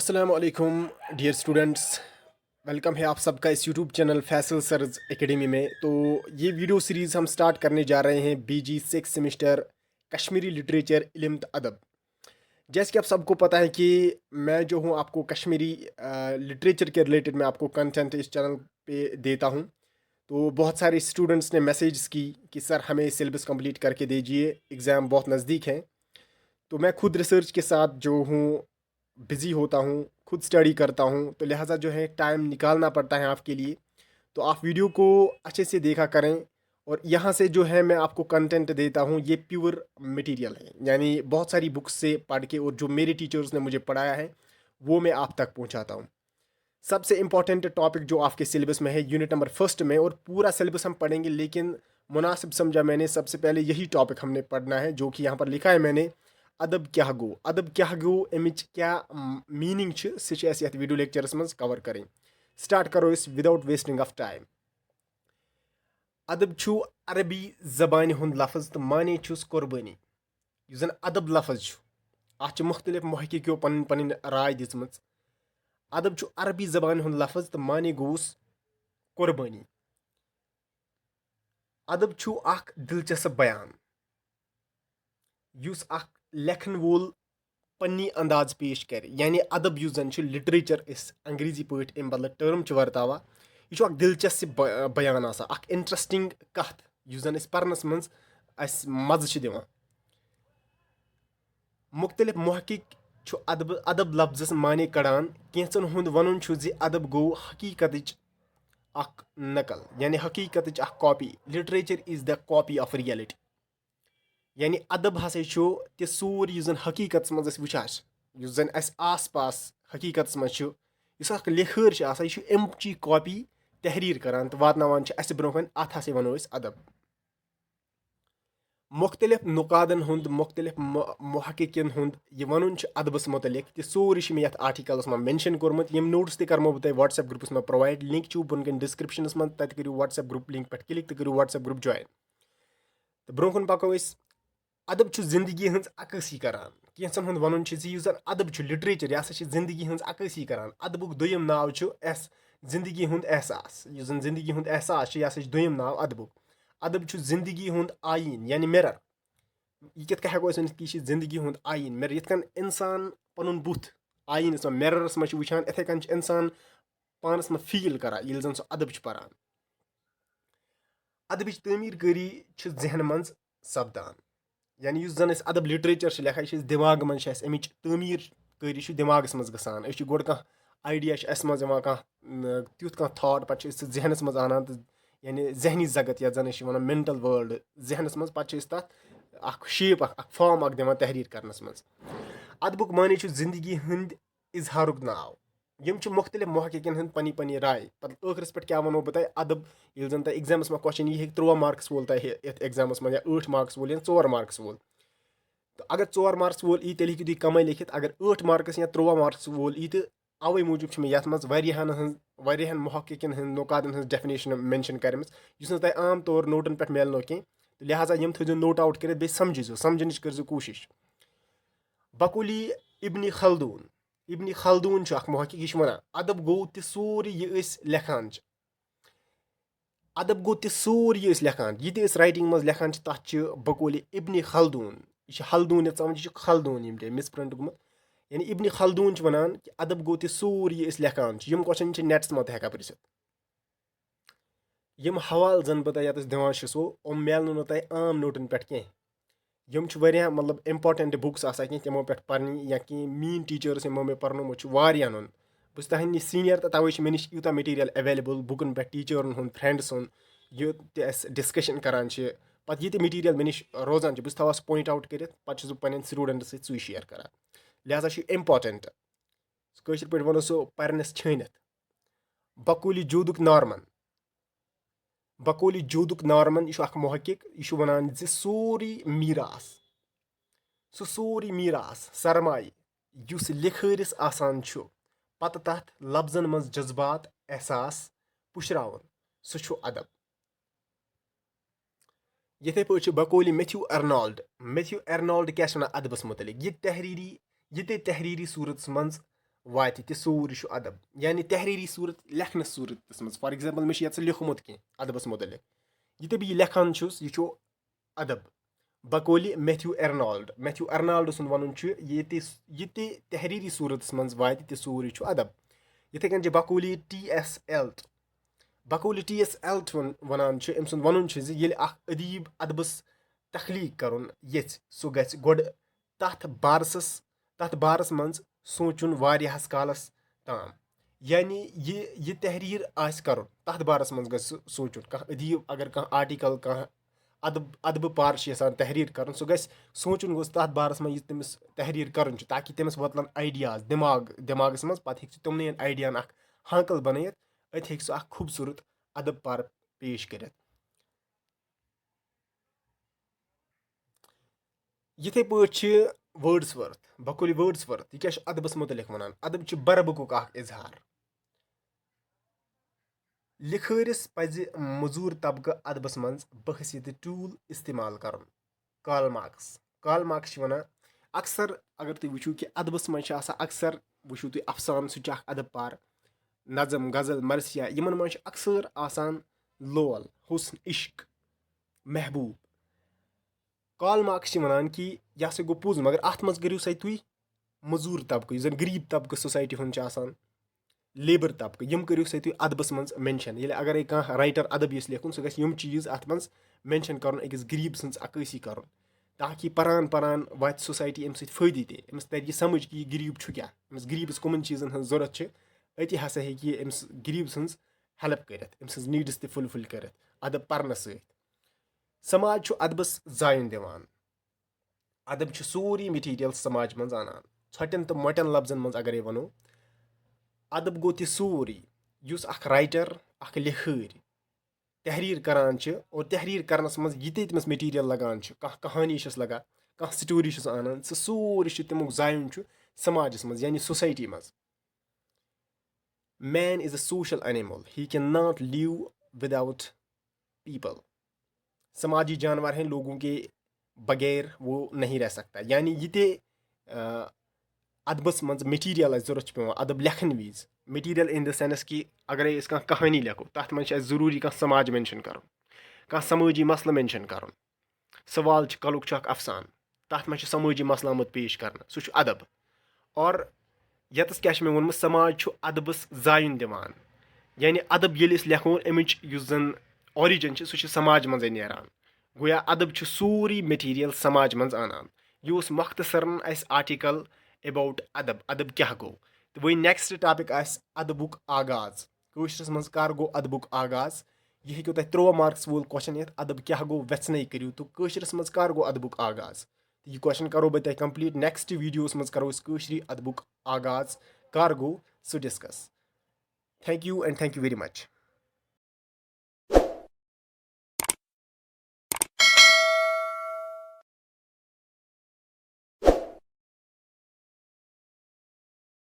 अस्सलाम वालेकुम dear students. Welcome है आप सबका इस YouTube channel Faisal sir's academy में। तो ये वीडियो सीरीज़ हम स्टार्ट करने जा रहे हैं बीजी 6 सेमेस्टर कश्मीरी लिटरेचर इल्म अदब। जैसे कि आप सबको पता है कि मैं जो हूँ आपको कश्मीरी लिटरेचर के रिलेटेड मैं आपको कंटेंट इस चैनल पे देता हूँ। तो बहुत सारे स्टूडेंट्स ने मैसेज की कि सर हमें सिलेबस कंप्लीट करके दीजिए, एग्ज़ाम बहुत नज़दीक है। तो मैं खुद रिसर्च के साथ जो हूँ बिज़ी होता हूँ, खुद स्टडी करता हूँ, तो लिहाजा जो है टाइम निकालना पड़ता है आपके लिए। तो आप वीडियो को अच्छे से देखा करें। और यहाँ से जो है मैं आपको कंटेंट देता हूँ, ये प्योर मटेरियल है, यानी बहुत सारी बुक्स से पढ़ के और जो मेरे टीचर्स ने मुझे पढ़ाया है वो मैं आप तक पहुँचाता हूँ। सबसे इम्पॉर्टेंट टॉपिक जो आपके सिलेबस में है यूनिट नंबर फर्स्ट में, और पूरा सिलेबस हम पढ़ेंगे, लेकिन मुनासिब समझा मैंने सबसे पहले यही टॉपिक हमने पढ़ना है जो कि यहाँ पर लिखा है मैंने, अदब क्या गो। अदब क्या गो अमिच क्या मीनिंग सह वीडियो लेक्चरस मज कवर करें। स्टार्ट करो इस विदाउट वेस्टिंग ऑफ टाइम। अदब छु अरबी जबान हुंद लफ्ज तो माने छुस कुर्बानी। यु जन अदब लफ्ज अत मुख्तलिफ महकिको पन पन राय दिसमच। अदब छु अरबी जबान हुंद लफ्ज तो माने गोस कुर्बानी। अदब छु अख दिलचस्प बयान युस अख लेखन वोल पन्नी अंदाज पेश कर, यानी अदब युस जन लिटरेचर इस अंग्रेजी पट अम बदल टर्म वर्तावा, यह दिलचस्प बयान आसा, अख इंटरेस्टिंग कथ युस जन परनस मज मज़ दिवान। मुख्तलिफ महकिक अदब अदब लफ्जस माने कड़ान। कैंचन हुंद वनुन अदब गो हकीकत अख नकल, यानी हकीकत अख copy. Literature is the copy of reality, यानी अदब हसा ते सूर यु जन हकीकत मज वुचान, युस जन आस पास हकीकत मज लिखर यह अमची कॉपी तहरीर करान तो वातनावान ब्रोह अत हसा वनो अदब। मुख्तलिफ नुकादन हुंद मुख्तलिफ मुहक्किकीन हुंद यह वनुन अदबस मुतलिक तो सोरी मे यथ आर्टिकल्स में मेंशन कोर्मुत। यम नोट्स ते करमो बह व्हाट्सएप ग्रुपस में प्रोवाइड, लिंक बोन कन डिस्क्रिप्शनस में, तत करू व्हाट्सएप ग्रुप लिंक पे क्लिक तो करू व्हाट्सएप ग्रुप ज्वाइन। तो ब्रोह कुन पको अदब जिंदगी हज अक्सी करान। कैंचन हुंद वनुन युस जन अदब लिटरेचर यह जिंदगी हज अक्सी करान। अदबुक दुयम नाव एस जिंदगी हुंद एहसास। युस जन जिंदगी हुंद एहसास यह दुयम नाव अदबुक। अदब जिंदगी हुंद आयन, यानी मिरर। यह कित हेको कि जिंदगी हुंद आयन मिरर, यथ कन इंसान पनुन बुथ आयनस में मिररस में वुचान, इथे कन इंसान पानस में फील करान ये जन सह अदब परान। अदबिच तमीर करी जहन मज सपदान, यानी युस जन अदब लिटरेचर लेखा यह दिमाग मज अमिच तमीर करी दिमागस मज गसान। गोड कह आइडिया मज तुथ कह थाट पे जहनस मज आनान, यानी जहनी जगत यथ जन वन मेंटल वर्ल्ड जहनस मज पे तथ शेप फॉर्म दिवान तहरीर करनस मज। अदबुक माने जिंदगी हंद इजहारुक नाव। यम मुख्तलिफ महकिन हंद पनी पनी राय। पत् आखिरस पे क्या वनो बह अदब ये जन एग्जामस में क्वेश्चन यह 3 मार्क्स वोल एग्जामस में, या 8 मार्क्स वोल या 4 मार्क्स वोल। तो अगर 4 मार्क्स वोल यी तेल हेकु तुम कम लिखित। अगर 8 मार्क्स या 3 मार्क्स वोल यी तो अवे मूजूब मे यथ मज वारियाहन महकिन हंद नुकादन हंज डेफिनेशन मेंशन करम तुम आम तौर नोटन पे मिलनो कह। तो लिहाजा यम थो नोट आउट कर बे समझो समझनच कर कोशिश। बकुली इब्न खलदून, इब्न खलदून महकिक यह वन अदब गो तो सोरी यह लेखान। अदब गो तो सोरी यह लेखान, यह राइटिंग मज लेखान तथ बकुली इब्न खलदून। यह हल्दून यह खलदून ये मिसप्रिंट गुमुत। यानी इब्न खलदून वनान कि अदब गो तो सोरी यह लेखान। यम क्वेश्चन नेट्स में हेका पृछित। यम हवाल जन बह तह दिवान सो यम मिलनो न तह आम नोटन पे कह। यम मतलब इम्पॉर्टेंट बुक्स आसान तमो पे पढ़नी, या कि मीन टीचर्स यमो मे पर्नोमुत वारियान। बस तुहद सीनियर तो तवे मे निश यूता मटीरियल अवेलेबल बुकन पे टीचरन हुंद फ्रेंड्स हुंद यह डिस्कशन करान पे ये मटीरियल मे निश रोजान बस थवास पॉइंट आउट कर पे पे स्टूडेंट सू शेयर करान। लिहाजा इम्पॉर्टेंट कशर पे वनो सो परनस छानित। बकूली जोदुक नार्मन, बकौली जोदुक नार्मन यह महकिक यह वनान सोरी मीरास, सो सोरी मीरास सरमाई युस लिखरिस आसान पत तथ लफ्जन मज जज्बात एहसास पुशरावन सो अदब। यथे पे बकौली मैथ्यू एर्नाल्ड क्या अदबस मुतलिक। ये तहरीरी सूरत मज واتہِ تہِ سورُے چھُ اَدب یعنی تحریٖری صوٗرت لیکھنَس صوٗرتَس منٛز فار ایٚگزامپٕل مےٚ چھُ یَتھ لیوٚکھمُت کینٛہہ اَدبَس مُتعلِق یہِ تہِ بہٕ یہِ لیکھان چھُس یہِ چھُ اَدب بقولہِ میتھیوٗ ایرنالڈٕ سُنٛد وَنُن چھُ یہِ تہِ تحریٖری صوٗرتَس منٛز واتہِ تہِ سورُے چھُ اَدب یِتھَے کٔنۍ چھِ بقولہِ ٹی ایس ایلٹ وَنان چھِ أمۍ سُنٛد وَنُن چھُ زِ ییٚلہِ اکھ ادیٖب اَدبَس تخلیٖق کَرُن یژھِ سُہ گژھِ گۄڈٕ تَتھ بارس منٛز سونٛچُن واریاہَس کالَس تام یعنی یہِ تحریٖر آسہِ کَرُن تَتھ بارَس منٛز گژھِ سُہ سونٛچُن کانٛہہ ادیٖب اگر کانٛہہ آرٹِکَل کانٛہہ اَدبہٕ پار چھِ یَژھان تحریٖر کَرُن سُہ گژھِ سونٛچُن گوٚژھ تَتھ بارَس منٛز یہِ تٔمِس تحریٖر کَرُن چھُ تاکہِ تٔمِس واتن آیڈیاز دٮ۪ماغَس منٛز پَتہٕ ہیٚکہِ سُہ تِمنٕے آیڈیاہَن اکھ ہانکَل بَنٲیِتھ أتۍ ہیٚکہِ سُہ اکھ خوٗبصوٗرت اَدب پار پیش کٔرِتھ یِتھَے پٲٹھۍ چھِ بقولہِ وٲڈٕسوَرٕتھ یہِ کیاہ چھُ اَدبَس مُتعلِق وَنان اَدب چھُ بربُکُک اکھ اِظہار لِکھٲرِس پَزِ موٚزوٗر طبقہٕ اَدبَس منٛز بحثیتہِ ٹوٗل اِستعمال کَرُن کارل مارکس چھِ وَنان اکثر اگر تُہۍ وٕچھِو کہِ اَدبَس منٛز چھِ آسان اکثر وٕچھِو تُہۍ اَفسان سُہ تہِ چھُ اکھ اَدب پار نظم غزل مرثیا یِمن منٛز چھِ اکثر آسان لول حُسن عشق محبوٗب کارل مارکس چھِ وَنان کہِ یہِ ہسا گوٚو پوٚز مگر اَتھ منٛز کٔرِو سا تُہۍ موٚزوٗر طبقہٕ یُس زَن غریٖب طبقہٕ سوسایٹی ہُنٛد چھُ آسان لیبر طبقہٕ یِم کٔرِو سا تُہۍ اَدبَس منٛز مینشن ییٚلہِ اگرے کانٛہہ رایٹر اَدب یژھِ لیکھُن سُہ گژھِ یِم چیٖز اَتھ منٛز مینشن کَرُن أکِس غریٖب سٕنٛز عکٲسی کَرُن تاکہِ پران واتہِ سوسایٹی اَمہِ سۭتۍ فٲیدٕ تہِ أمِس تَرِ یہِ سَمجھ کہِ یہِ غریٖب چھُ کیاہ أمِس غریٖبس کٕمَن چیٖزن ہٕنٛز ضوٚرتھ چھِ أتی ہسا ہیٚکہِ یہِ أمِس غریٖب سٕنٛز ہیلپ کٔرِتھ أمۍ سٕنٛز نیٖڈٕس تہِ فُلفِل کٔرِتھ اَدب پرنہٕ سۭتۍ سماج چھُ اَدبَس زایُن دِوان اَدب چھُ سورُے میٹیٖریل سماج منٛز اَنان ژھۄٹٮ۪ن تہٕ مۄٹٮ۪ن لفظن منٛز اگرے وَنو اَدب گوٚو تہِ سورُے یُس اکھ رایٹر اکھ لِکھٲرۍ تحریٖر کران چھِ اور تحریٖر کرنس منٛز یہِ تہِ تٔمِس میٹیٖریل لگان چھُ کانٛہہ کہانی چھُس لگان کانٛہہ سٹوری چھُس اَنان سُہ سورُے چھُ تمیُک زایُن چھُ سماجس منٛز یعنی سوسایٹی منٛز man is a social animal he can not live without people سماجی جانور ہیں لوگوں کے بغیر وہ نہیں رہ سکتا یعنی یہِ تہِ اَدبَس منٛز میٹیٖریل اَسہِ ضوٚرتھ چھُ پیٚوان اَدب لیکھنہٕ وِزِ میٹیٖریل اِن دَ سینس کہِ اگرے أسۍ کانٛہہ کہانی لیکھو تَتھ منٛز چھُ اَسہِ ضروٗری کانٛہہ سماج مینشن کَرُن کانٛہہ سمٲجی مسلہٕ مینشن کَرُن سوال چھِ کَلُک چھُ اکھ اَفسان تَتھ منٛز چھُ سمٲجی مسلہٕ آمُت پیش کرنہٕ سُہ چھُ اَدب اور ییٚتَس کیاہ چھُ مےٚ ووٚنمُت سماج چھُ اَدبَس زایُن دِوان یعنی اَدب ییٚلہِ أسۍ لیکھو اَمِچ یُس زن آرِجن چھِ سُہ چھُ سماج منٛزے نیران گویا اَدب چھُ سورُے میٹیٖریل سماج منٛز اَنان یہِ اوس مۄختصرن اَسہِ آرٹِکل ایباوُٹ اَدب کیاہ گوٚو تہٕ وۄنۍ نیکسٹ ٹاپِک آسہِ اَدبُک آغاز کٲشرِس منٛز کر گوٚو اَدبُک آغاز یہِ ہیٚکِو تۄہہِ 13 مارکس وول کوسچن یِتھ اَدب کیاہ گوٚو ویژھنَے کٔرِو تہٕ کٲشرِس منٛز کر گوٚو اَدبُک آغاز تہٕ یہِ کوسچن کرو بہٕ تۄہہِ کمپلیٖٹ نیکسٹ ویٖڈیوَس منٛز کرو أسۍ کٲشرِ اَدبُک آغاز کر گوٚو سُہ discuss thank you and thank you very much